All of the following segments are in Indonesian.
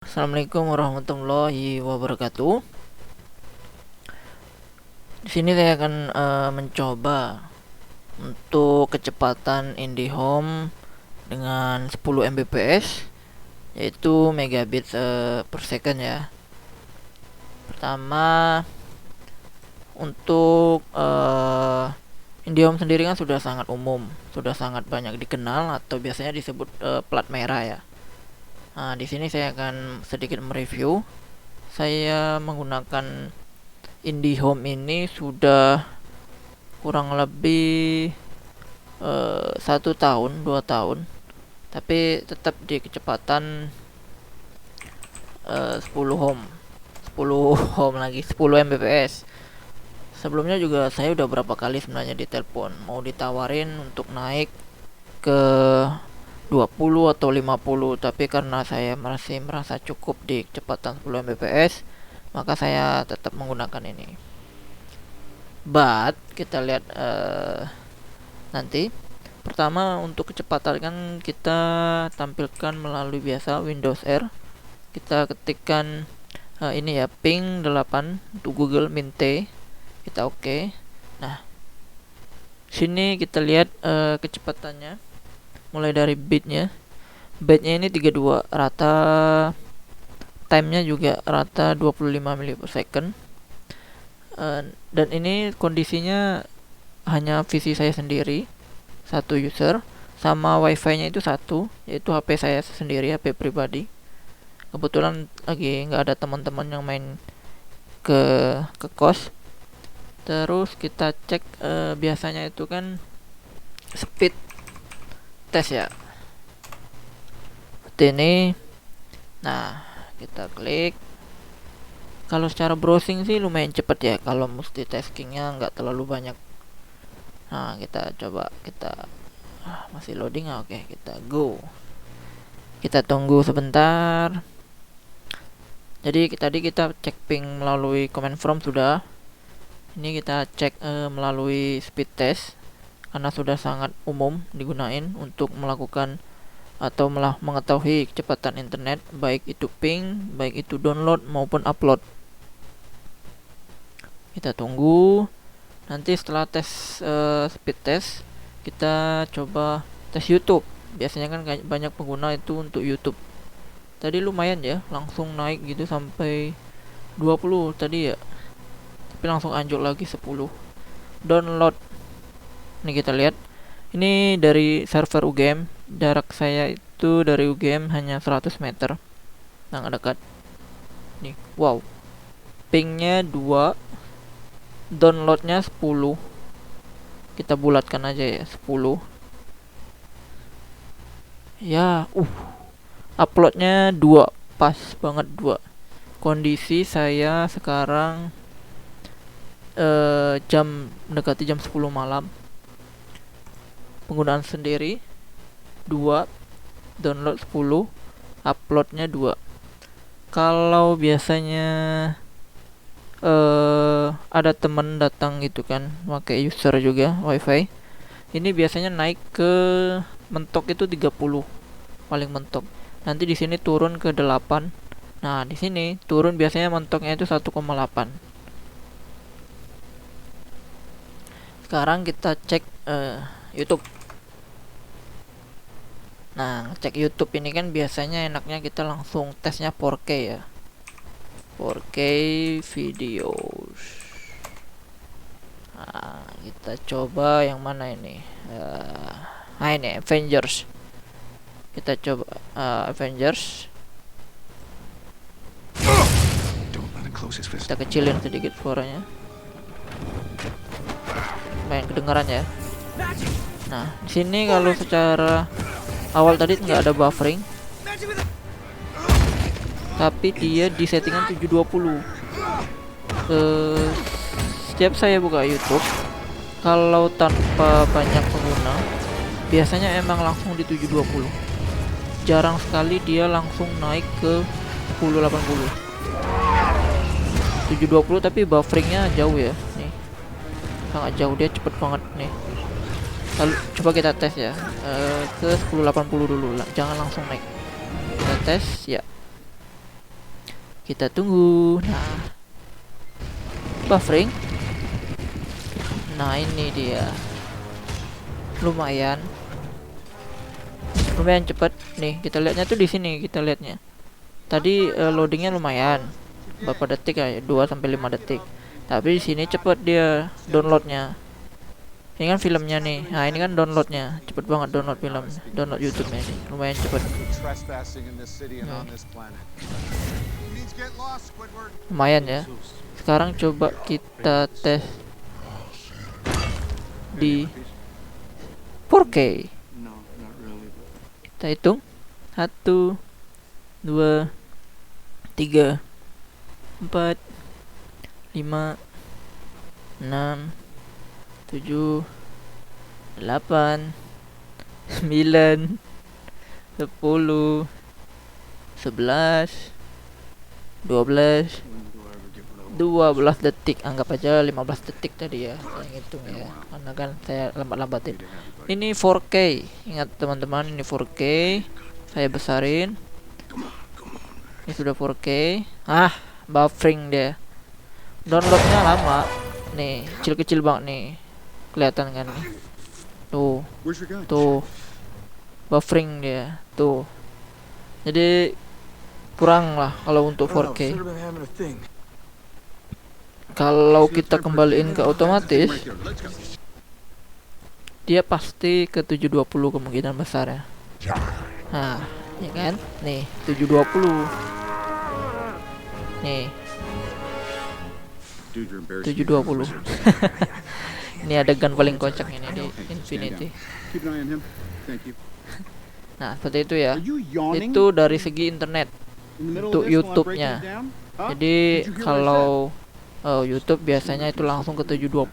Assalamualaikum warahmatullahi wabarakatuh. Di sini saya akan mencoba untuk kecepatan IndiHome dengan 10 Mbps, yaitu megabit per second ya. Pertama, untuk IndiHome sendiri kan sudah sangat umum, sudah sangat banyak dikenal atau biasanya disebut plat merah ya. Nah, di sini saya akan sedikit mereview. Saya menggunakan IndiHome ini sudah kurang lebih 1 tahun, 2 tahun, tapi tetap di kecepatan 10 home, 10 home lagi, 10 Mbps. Sebelumnya juga saya udah berapa kali sebenarnya ditelepon mau ditawarin untuk naik ke 20 atau 50, tapi karena saya masih merasa cukup di kecepatan 10 Mbps, maka saya tetap menggunakan ini. But kita lihat nanti. Pertama, untuk kecepatan kan kita tampilkan melalui biasa Windows R. Kita ketikkan ini ya, ping 8 untuk Google Mint. Kita oke. Nah, sini kita lihat kecepatannya mulai dari bitnya ini 32, rata timenya juga rata 25 mili per second. Dan ini kondisinya hanya PC saya sendiri, satu user, sama wifi nya itu satu, yaitu HP saya sendiri, HP pribadi. Kebetulan lagi nggak ada teman-teman yang main ke kos. Terus kita cek biasanya itu kan speed test ya, seperti ini. Nah, kita klik. Kalau secara browsing sih lumayan cepet ya, kalau multitaskingnya nggak terlalu banyak. Nah, kita coba, kita masih loading. Oke, kita go. Kita tunggu sebentar. Jadi tadi kita cek ping melalui command prompt sudah. Ini kita cek melalui speed test, karena sudah sangat umum digunain untuk melakukan atau mengetahui kecepatan internet, baik itu ping, baik itu download maupun upload. Kita tunggu. Nanti setelah tes speed test, kita coba tes YouTube. Biasanya kan banyak pengguna itu untuk YouTube. Tadi lumayan ya, langsung naik gitu sampai 20 tadi ya, tapi langsung anjlok lagi 10. Download, ini kita lihat, ini dari server UGM. Jarak saya itu dari UGM hanya 100 meter, sangat dekat. Nih, wow, pingnya 2, downloadnya 10. Kita bulatkan aja ya, 10 ya. Uploadnya 2, pas banget 2. Kondisi saya sekarang mendekati jam 10 malam. Penggunaan sendiri 2, download 10, uploadnya 2. Kalau biasanya ada temen datang gitu kan, pakai user juga wifi, ini biasanya naik ke mentok itu 30 paling mentok. Nanti di sini turun ke 8. Nah, di sini turun biasanya mentoknya itu 1,8. Sekarang kita cek YouTube. Nah, cek YouTube ini kan biasanya enaknya kita langsung tesnya 4K ya, 4K videos. Nah, kita coba yang mana ini? Nah, ini Avengers. Kita coba Avengers. Kita kecilin sedikit suaranya, main kedengaran ya. Nah, di sini kalau secara awal tadi nggak ada buffering, tapi dia di settingan 720. Setiap saya buka YouTube, kalau tanpa banyak pengguna, biasanya emang langsung di 720. Jarang sekali dia langsung naik ke 1080. 720 tapi bufferingnya jauh ya, nih sangat jauh, dia cepet banget nih. Lalu coba kita tes ya, ke 1080 dulu lah, jangan langsung naik. Kita tes ya. Kita tunggu. Nah, buffering. Nah, ini dia. Lumayan cepat nih. Kita lihatnya tuh di sini. Kita lihatnya tadi loadingnya lumayan berapa detik ya, 2 sampai 5 detik. Tapi di sini cepet dia downloadnya. Ini kan filmnya nih. Nah, ini kan downloadnya cepet banget, download film, download YouTube-nya ini lumayan cepet. Lumayan ya. Sekarang coba kita tes di 4K. Kita hitung 1, 2, 3, 4, 5, 6, 7, 8, 9, 10, 11, 12 detik. Anggap aja 15 detik tadi ya, saya hitung ya, karena kan saya lambat-lambatin. Ini 4K, ingat teman-teman, ini 4K. Saya besarin. Ini sudah 4K. Buffering dia. Downloadnya lama. Nih, kecil-kecil banget nih. Kelihatan kan nih. Tuh. Buffering dia. Tuh. Jadi kurang lah kalau untuk 4K. Kalau kita kembaliin ke otomatis, dia pasti ke 720 kemungkinan besar ya. Nah, ya kan? Nih, 720. Nih. 720. Ini adegan paling kocak ini di Infinity. Nah, seperti itu ya. Itu dari segi internet. Untuk YouTube-nya. Jadi kalau YouTube biasanya itu langsung ke 720.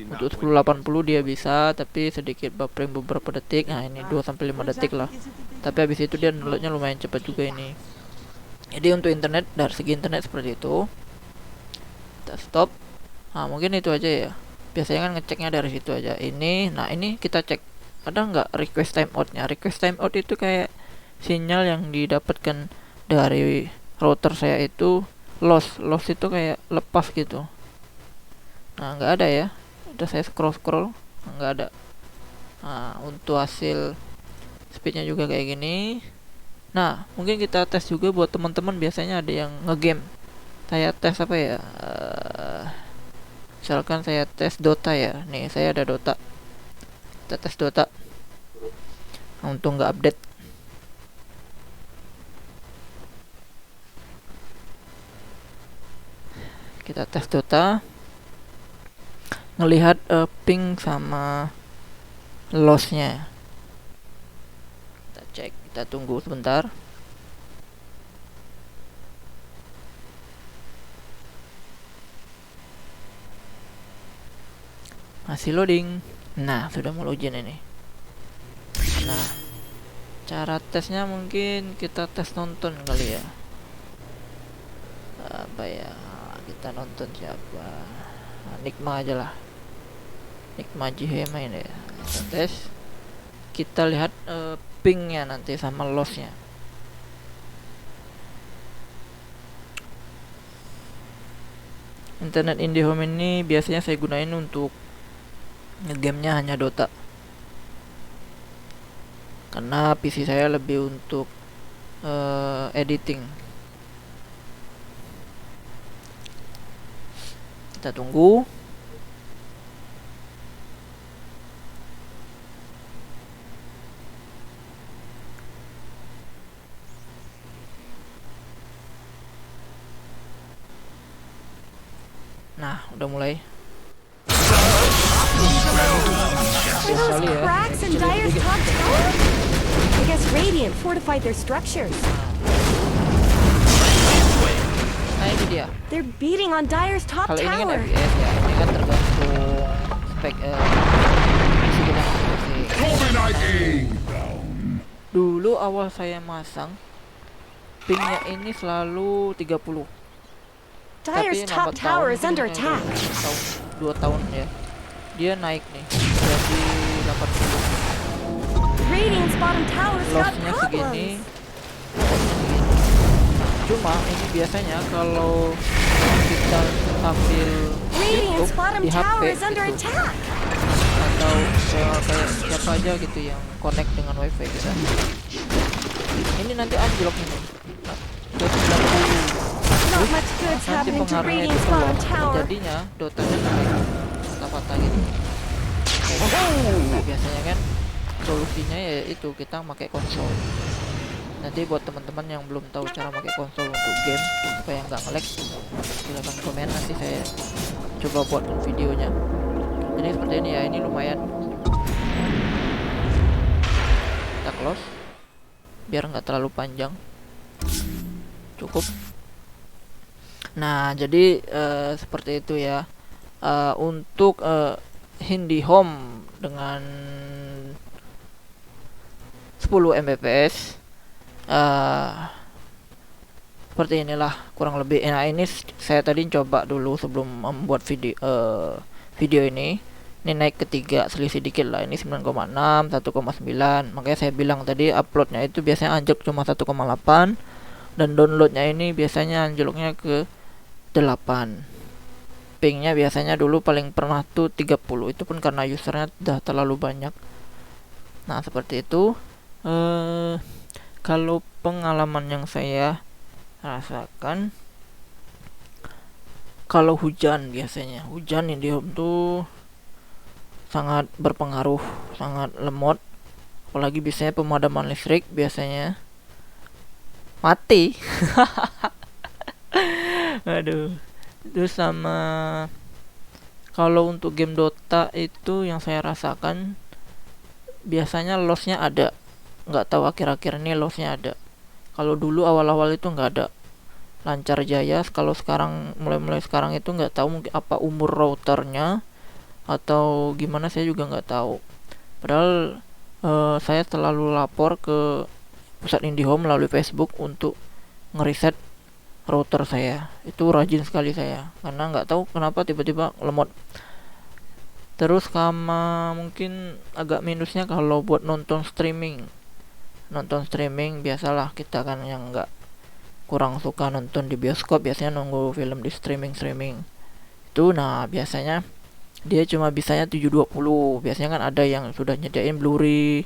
Untuk 1080 dia bisa, tapi sedikit buffering beberapa detik. Nah, ini 2 sampai 5 detik lah. Tapi habis itu dia downloadnya lumayan cepat juga ini. Jadi untuk internet, dari segi internet seperti itu. Kita stop. Nah, mungkin itu aja ya. Biasanya kan ngeceknya dari situ aja. Ini, nah ini kita cek ada nggak request timeoutnya. Request timeout itu kayak sinyal yang didapatkan dari router saya itu loss itu kayak lepas gitu. Nah, nggak ada ya. Udah saya scroll nggak ada. Nah, untuk hasil speednya juga kayak gini. Nah, mungkin kita tes juga buat teman-teman. Biasanya ada yang ngegame. Saya tes apa ya? Misalkan saya tes Dota ya. Nih, saya ada Dota. Kita tes Dota. Nah, untung nggak update. Kita tes Dota. Ngelihat ping sama lossnya. Kita cek. Kita tunggu sebentar. Masih loading. Nah, sudah mau ujian ini. Nah, cara tesnya mungkin kita tes nonton kali ya. Apa ya? Kita nonton siapa? Nah, Nikma aja lah. Nikma Jihema ini ya. Kita tes. Kita lihat pingnya nanti sama lossnya. Internet IndiHome ini biasanya saya gunain untuk ngegamenya hanya Dota, karena PC saya lebih untuk editing. Kita tunggu. Nah, udah mulai. Are those cracks in Dire's top tower? I guess Radiant fortified their structures. Nah, ini dia. They're beating on Dire's top Kalau ini kan tower. FPS ya, ini kan tergantung spek isi kita masing-masing. Dulu awal saya masang, pingnya ini selalu 30. Dire's top tower is under attack. 2 tahun ya. Dia naik nih jadi 80. Radiant's bottom tower's got Lossnya segini. problems. Nah, Cuma ini biasanya kalau kita sambil Radiant's YouTube bottom di HP tower is under gitu, attack. atau kayak siapa aja gitu yang connect dengan wifi gitu, ini nanti anjlok ini ke 90. Not much good's Nanti happening to pengaruhnya itu Radiant's keluar, bottom tower. jadinya dotanya naik patah-patah gitu. Nah biasanya kan solusinya ya itu kita pakai konsol. Nanti buat teman-teman yang belum tahu cara pakai konsol untuk game supaya nggak nge-lag, silahkan komen, nanti saya coba buatkan videonya. Jadi seperti ini ya, ini lumayan. Kita close biar nggak terlalu panjang, cukup. Nah jadi seperti itu ya. Untuk IndiHome dengan 10 Mbps seperti inilah kurang lebih. Nah ini saya tadi coba dulu sebelum membuat video ini naik ke 3, selisih dikit lah, ini 9,6, 1,9. makanya saya bilang tadi uploadnya itu biasanya anjlok cuma 1,8, dan downloadnya ini biasanya anjloknya ke 8. Pingnya biasanya dulu paling pernah tuh 30, itu pun karena usernya udah terlalu banyak. Nah seperti itu. Kalau pengalaman yang saya rasakan, kalau hujan, biasanya hujan IndiHome tuh sangat berpengaruh, sangat lemot. Apalagi biasanya pemadaman listrik biasanya mati. Aduh. Terus sama kalau untuk game Dota itu yang saya rasakan biasanya lossnya ada. Nggak tahu akhir-akhir ini lossnya ada. Kalau dulu awal-awal itu nggak ada, lancar jaya. Kalau sekarang mulai sekarang itu nggak tahu, mungkin apa umur routernya atau gimana, saya juga nggak tahu. Padahal saya selalu lapor ke pusat IndiHome melalui Facebook untuk ngeriset router saya. Itu rajin sekali saya, karena nggak tahu kenapa tiba-tiba lemot. Terus sama mungkin agak minusnya kalau buat nonton streaming biasalah kita kan yang nggak kurang suka nonton di bioskop, biasanya nunggu film di streaming itu. Nah biasanya dia cuma bisanya 720. Biasanya kan ada yang sudah nyediain Blu-ray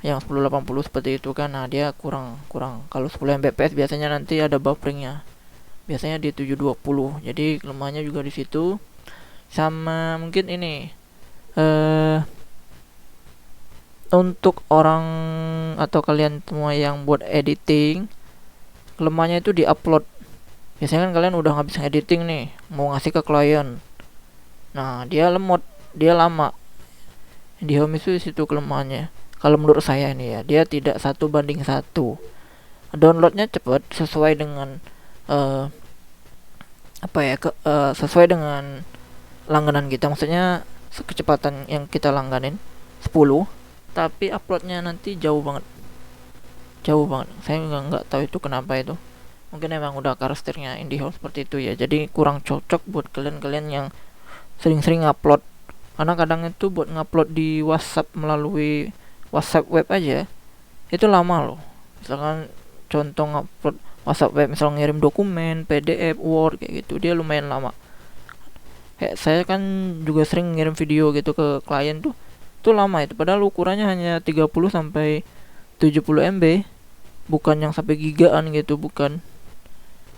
yang 1080 seperti itu kan. Nah dia kurang. Kalau 10 Mbps biasanya nanti ada bufferingnya, biasanya di 720. Jadi kelemahannya juga di situ. Sama mungkin ini untuk orang atau kalian semua yang buat editing, kelemahannya itu di upload. Biasanya kan kalian udah habis editing nih, mau ngasih ke klien, nah dia lemot, dia lama. IndiHome itu situ kelemahannya. Kalau menurut saya ini ya, dia tidak 1:1. Downloadnya cepat sesuai dengan sesuai dengan langganan kita, maksudnya kecepatan yang kita langganin 10, tapi uploadnya nanti jauh banget. Saya nggak tahu itu kenapa itu. Mungkin emang udah karakternya IndiHome seperti itu ya. Jadi kurang cocok buat kalian yang sering-sering upload. Karena kadang itu buat ngupload di WhatsApp melalui WhatsApp web aja itu lama loh. Misalkan contoh ngupload WhatsApp web, misal ngirim dokumen, PDF, Word kayak gitu, dia lumayan lama. Kayak saya kan juga sering ngirim video gitu ke klien tuh, itu lama itu, padahal ukurannya hanya 30 sampai 70 MB, bukan yang sampai gigaan gitu, bukan.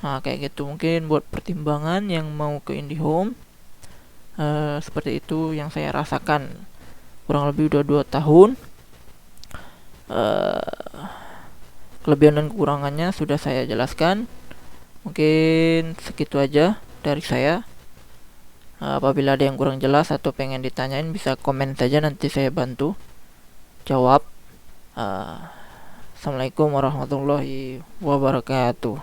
Nah kayak gitu, mungkin buat pertimbangan yang mau ke IndiHome, seperti itu yang saya rasakan. Kurang lebih udah 2 tahun. Kelebihan dan kekurangannya sudah saya jelaskan. Mungkin segitu aja dari saya. Apabila ada yang kurang jelas atau pengen ditanyain, bisa komen saja, nanti saya bantu jawab. Assalamualaikum warahmatullahi wabarakatuh.